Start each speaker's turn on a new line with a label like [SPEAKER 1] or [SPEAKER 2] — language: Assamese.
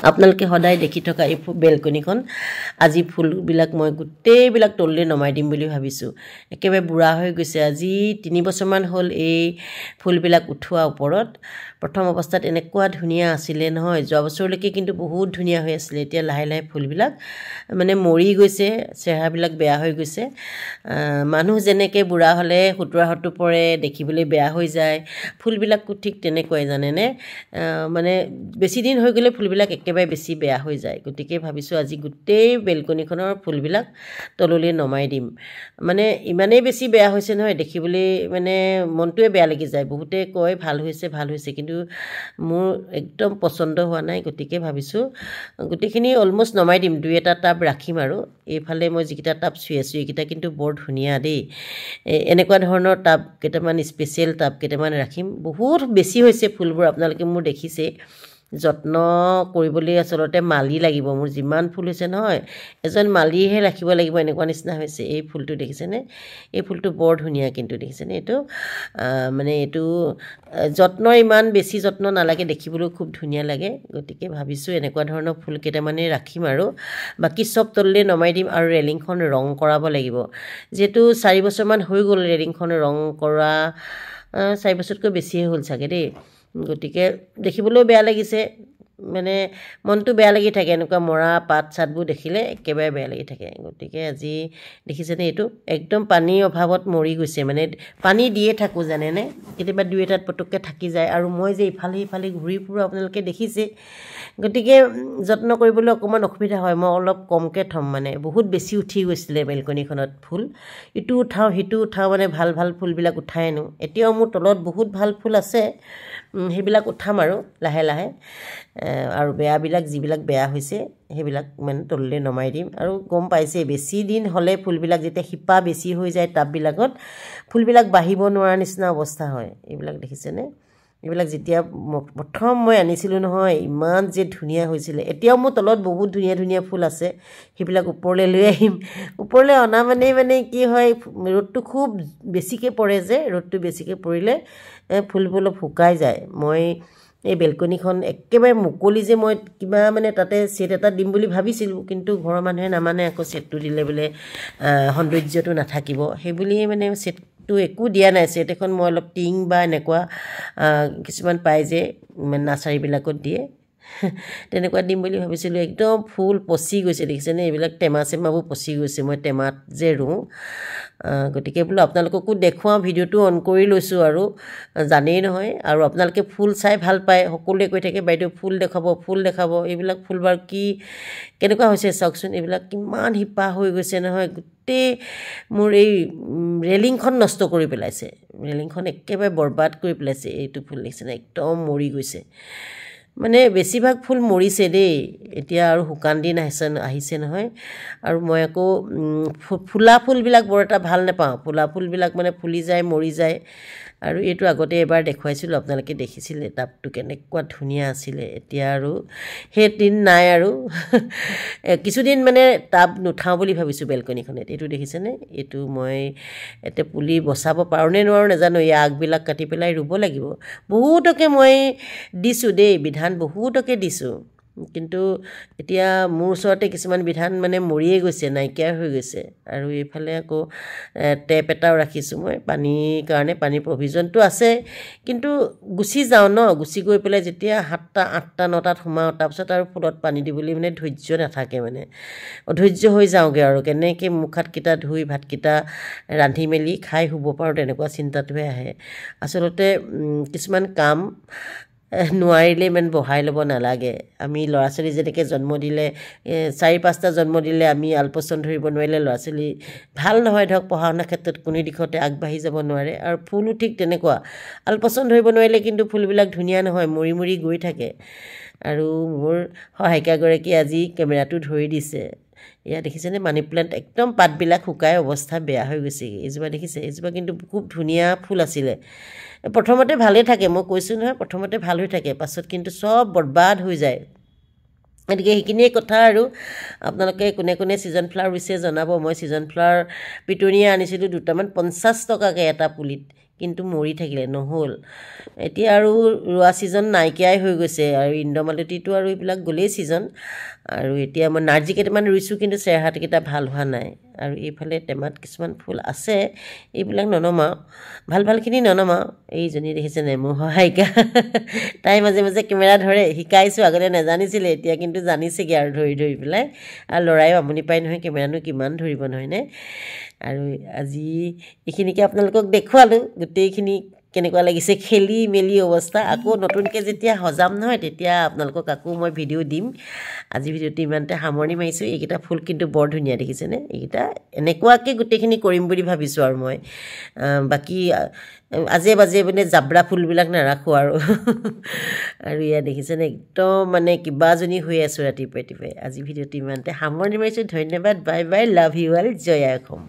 [SPEAKER 1] আপোনালোকে সদায় দেখি থকা এই বেলকনিখন আজি ফুলবিলাক মই গোটেইবিলাক তললৈ নমাই দিম বুলি ভাবিছোঁ একেবাৰে বুঢ়া হৈ গৈছে আজি 3 বছৰমান হ'ল এই ফুলবিলাক উঠোৱা ওপৰত প্ৰথম অৱস্থাত এনেকুৱা ধুনীয়া আছিলে নহয় যোৱা বছৰলৈকে কিন্তু বহুত ধুনীয়া হৈ আছিলে এতিয়া লাহে লাহে ফুলবিলাক মানে মৰি গৈছে চেহাৰাবিলাক বেয়া হৈ গৈছে মানুহ যেনেকৈ বুঢ়া হ'লে হুতুৰাহতু পৰে দেখিবলৈ বেয়া হৈ যায় ফুলবিলাকো ঠিক তেনেকুৱাই জানেনে মানে বেছি দিন হৈ গ'লে ফুলবিলাক একেবাৰে বেছি বেয়া হৈ যায় গতিকে ভাবিছোঁ আজি গোটেই বেলকনিখনৰ ফুলবিলাক তললৈ নমাই দিম মানে ইমানেই বেছি বেয়া হৈছে নহয় দেখিবলৈ মানে মনটোৱে বেয়া লাগি যায় বহুতে কয় ভাল হৈছে কিন্তু মোৰ একদম পচন্দ হোৱা নাই গতিকে ভাবিছোঁ গোটেইখিনি অলমোষ্ট নমাই দিম 2-এটা টাব ৰাখিম আৰু এইফালে মই যিকেইটা টাব চুই আছোঁ এইকেইটা কিন্তু বৰ ধুনীয়া দেই এনেকুৱা ধৰণৰ টাব কেইটামান স্পেচিয়েল টাব কেইটামান ৰাখিম বহুত বেছি হৈছে ফুলবোৰ আপোনালোকে মোৰ দেখিছে যত্ন কৰিবলৈ আচলতে মালি লাগিব মোৰ যিমান ফুল হৈছে নহয় এজন মালিহে ৰাখিব লাগিব এনেকুৱা নিচিনা হৈছে এই ফুলটো দেখিছেনে এই ফুলটো বৰ ধুনীয়া কিন্তু দেখিছেনে এইটো মানে এইটো যত্ন ইমান বেছি যত্ন নালাগে দেখিবলৈ খুব ধুনীয়া লাগে গতিকে ভাবিছোঁ এনেকুৱা ধৰণৰ ফুল কেইটামানে ৰাখিম আৰু বাকি সব তললৈ নমাই দিম আৰু ৰেলিংখন ৰং কৰাব লাগিব যেহেতু 4 বছৰমান হৈ গ'ল ৰেলিংখন ৰং কৰা 4 বছৰতকৈ বেছিহে হ'ল চাগে দেই গতিকে দেখিবলৈও বেয়া লাগিছে মানে মনটো বেয়া লাগি থাকে এনেকুৱা মৰা পাত চাতবোৰ দেখিলে একেবাৰে বেয়া লাগি থাকে গতিকে আজি দেখিছেনে এইটো একদম পানীৰ অভাৱত মৰি গৈছে মানে পানী দিয়ে থাকোঁ জানেনে কেতিয়াবা 2-এটাত পটককৈ থাকি যায় আৰু মই যে ইফালে ঘূৰি ফুৰোঁ আপোনালোকে দেখিছে গতিকে যত্ন কৰিবলৈ অকণমান অসুবিধা হয় মই অলপ কমকৈ থ'ম মানে বহুত বেছি উঠি গৈছিলে বেলকনিখনত ফুল ইটো উঠাওঁ সিটো উঠাওঁ মানে ভাল ফুলবিলাক উঠাই আনো এতিয়াও মোৰ তলত বহুত ভাল ফুল আছে সেইবিলাক উঠাম আৰু লাহে লাহে আৰু বেয়াবিলাক যিবিলাক বেয়া হৈছে সেইবিলাক মানে তললৈ নমাই দিম আৰু গম পাইছে বেছি দিন হ'লে ফুলবিলাক যেতিয়া শিপা বেছি হৈ যায় টাববিলাকত ফুলবিলাক বাঢ়িব নোৱাৰা নিচিনা অৱস্থা হয় এইবিলাক দেখিছেনে এইবিলাক যেতিয়া প্ৰথম মই আনিছিলোঁ নহয় ইমান যে ধুনীয়া হৈছিলে এতিয়াও মোৰ তলত বহুত ধুনীয়া ফুল আছে সেইবিলাক ওপৰলৈ লৈ আহিম ওপৰলৈ অনা মানে কি হয় ৰ'দটো খুব বেছিকৈ পৰে যে ৰ'দটো বেছিকৈ পৰিলে ফুলবোৰ অলপ শুকাই যায় মই এই বেলকনিখন একেবাৰে মুকলি যে মই কিবা মানে তাতে সেট এটা দিম বুলি ভাবিছিলোঁ কিন্তু ঘৰৰ মানুহে নামানে আকৌ সেটটো দিলে বোলে সৌন্দৰ্যটো নাথাকিব সেইবুলি মানে সেটটো একো দিয়া নাই সেট এখন মই অলপ টিং বা এনেকুৱা কিছুমান পাই যে নাৰ্চাৰীবিলাকত দিয়ে তেনেকুৱা দিম বুলি ভাবিছিলোঁ একদম ফুল পচি গৈছে দেখিছেনে এইবিলাক টেমাবোৰ পচি গৈছে মই টেমাত যে ৰুওঁ গতিকে বোলো আপোনালোককো দেখুৱাওঁ ভিডিঅ'টো অন কৰি লৈছোঁ আৰু জানেই নহয় আৰু আপোনালোকে ফুল চাই ভাল পায় সকলোৱে কৈ থাকে বাইদেউ ফুল দেখাব এইবিলাক ফুল বাৰু কি কেনেকুৱা হৈছে চাওকচোন এইবিলাক কিমান শিপা হৈ গৈছে নহয় গোটেই মোৰ এই ৰেলিংখন নষ্ট কৰি পেলাইছে ৰেলিংখন একেবাৰে বৰবাদ কৰি পেলাইছে এইটো ফুল দেখিছেনে একদম মৰি গৈছে মানে বেছিভাগ ফুল মৰিছে দেই এতিয়া আৰু শুকান দিন আহিছে নহয় আৰু মই আকৌ ফুলা ফুলবিলাক বৰ এটা ভাল নাপাওঁ ফুলা ফুলবিলাক মানে ফুলি যায় মৰি যায় আৰু এইটো আগতে এবাৰ দেখুৱাইছিলোঁ আপোনালোকে দেখিছিলে টাবটো কেনেকুৱা ধুনীয়া আছিলে এতিয়া আৰু সেই দিন নাই আৰু কিছুদিন মানে টাব নুঠাওঁ বুলি ভাবিছোঁ বেলকনিখনত এইটো দেখিছেনে এইটো মই এতিয়া পুলি বচাব পাৰোঁনে নোৱাৰোঁ নাজানো এই আগবিলাক কাটি পেলাই ৰুব লাগিব বহুতকে মই দিছোঁ দেই বিধান বহুতকে দিছোঁ কিন্তু এতিয়া মোৰ ওচৰতে কিছুমান বিধান মানে মৰিয়ে গৈছে নাইকিয়া হৈ গৈছে আৰু এইফালে আকৌ টেপ এটাও ৰাখিছোঁ মই পানীৰ কাৰণে পানীৰ প্ৰভিজনটো আছে কিন্তু গুচি যাওঁ ন গুচি গৈ পেলাই যেতিয়া 7টা 8টা 9টাত সোমাওঁ তাৰপিছত আৰু ফুলত পানী দিবলৈ মানে ধৈৰ্য নাথাকে মানে অধৈৰ্য হৈ যাওঁগৈ আৰু কেনেকৈ মুখ হাতকেইটা ধুই ভাতকেইটা ৰান্ধি মেলি খাই শুব পাৰোঁ তেনেকুৱা চিন্তাটোহে আহে আচলতে কিছুমান কাম নোৱাৰিলে ইমান বহাই ল'ব নালাগে আমি ল'ৰা ছোৱালী যেনেকৈ জন্ম দিলে 4-5টা জন্ম দিলে আমি আলপৈচান ধৰিব নোৱাৰিলে ল'ৰা ছোৱালী ভাল নহয় ধৰক পঢ়া শুনাৰ ক্ষেত্ৰত কোনো দিশতে আগবাঢ়ি যাব নোৱাৰে আৰু ফুলো ঠিক তেনেকুৱা আলপৈচান ধৰিব নোৱাৰিলে কিন্তু ফুলবিলাক ধুনীয়া নহয় মৰি গৈ থাকে আৰু মোৰ সহায়িকাগৰাকী আজি কেমেৰাটো ধৰি দিছে এয়া দেখিছেনে মানি প্লাণ্ট একদম পাতবিলাক শুকাই অৱস্থা বেয়া হৈ গৈছেগৈ এইজোপা দেখিছে এইজোপা কিন্তু খুব ধুনীয়া ফুল আছিলে প্ৰথমতে ভালে থাকে মই কৈছোঁ নহয় প্ৰথমতে ভাল হৈ থাকে পাছত কিন্তু সব বৰবাদ হৈ যায় গতিকে সেইখিনিয়ে কথা আৰু আপোনালোকে কোনে ছিজন ফ্লাৱাৰ ৰুইছে জনাব মই ছিজন ফ্লাৱাৰ পিটুনিয়া আনিছিলোঁ দুটামান 50 টকাকৈ এটা পুলিত কিন্তু মৰি থাকিলে নহ'ল এতিয়া আৰু ৰোৱা ছিজন নাইকিয়াই হৈ গৈছে আৰু ইন্দ্ৰমালতীটো আৰু এইবিলাক গ'লেই ছিজন আৰু এতিয়া মই নাৰ্জী কেইটামান ৰুইছোঁ কিন্তু চেৰহাটকেইটা ভাল হোৱা নাই আৰু এইফালে টেমাত কিছুমান ফুল আছে এইবিলাক ননমাওঁ ভালখিনি ননমাওঁ এইজনী দেখিছে নে মোৰ সহায়িকা তাই মাজে মাজে কেমেৰা ধৰে শিকাইছোঁ আগতে নাজানিছিলে এতিয়া কিন্তু জানিছেগৈ আৰু ধৰি পেলাই আৰু ল'ৰাইও আমনি পায় নহয় কেমেৰানো কিমান ধৰিব নহয়নে আৰু আজি এইখিনিকে আপোনালোকক দেখুৱালোঁ গোটেইখিনি কেনেকুৱা লাগিছে খেলি মেলি অৱস্থা আকৌ নতুনকৈ যেতিয়া সজাম নহয় তেতিয়া আপোনালোকক আকৌ মই ভিডিঅ' দিম আজি ভিডিঅ'টো ইমানতে সামৰণি মাৰিছোঁ এইকেইটা ফুল কিন্তু বৰ ধুনীয়া দেখিছেনে এইকেইটা এনেকুৱাকৈ গোটেইখিনি কৰিম বুলি ভাবিছোঁ আৰু মই বাকী আজে বাজে মানে জাবৰা ফুলবিলাক নাৰাখোঁ আৰু ইয়াত দেখিছেনে একদম মানে কিবাজনী হৈ আছোঁ ৰাতিপুৱাই আজি ভিডিঅ'টো ইমানতে সামৰণি মাৰিছোঁ ধন্যবাদ bye bye love you all জয় অসম